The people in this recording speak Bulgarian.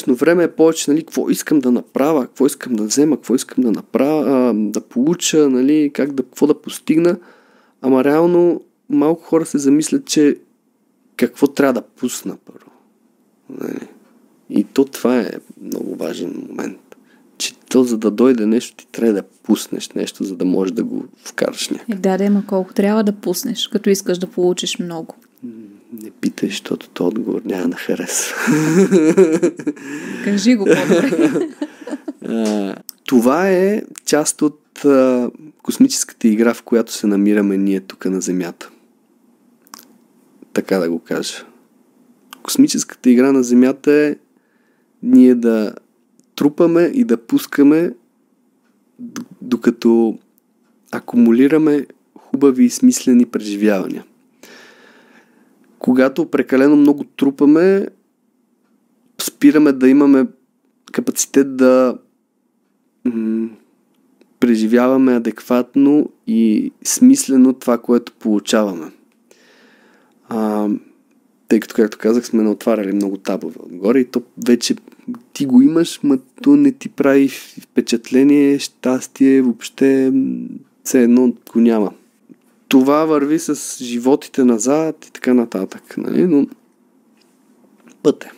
днешно време е повече, нали, какво искам да направя, какво искам да взема, какво искам да направя, да получа, нали, какво да постигна. Ама реално малко хора се замислят, че какво трябва да пусна първо. Нали? И това е много важен момент. Че за да дойде нещо, ти трябва да пуснеш нещо, за да можеш да го вкараш някъде. Ама колко трябва да пуснеш, като искаш да получиш много? Не питай, защото този отговор няма да хареса. Кажи го по-добре. Това е част от космическата игра, в която се намираме ние тук на Земята. Така да го кажа. Космическата игра на Земята е ние да трупаме и да пускаме, докато акумулираме хубави и смислени преживявания. Когато прекалено много трупаме, спираме да имаме капацитет да преживяваме адекватно и смислено това, което получаваме. Тъй като, както казах, сме отваряли много табове отгоре и то вече ти го имаш, но то не ти прави впечатление, щастие, въобще все едно го няма. Това върви с животите назад и така нататък, нали? Но път е.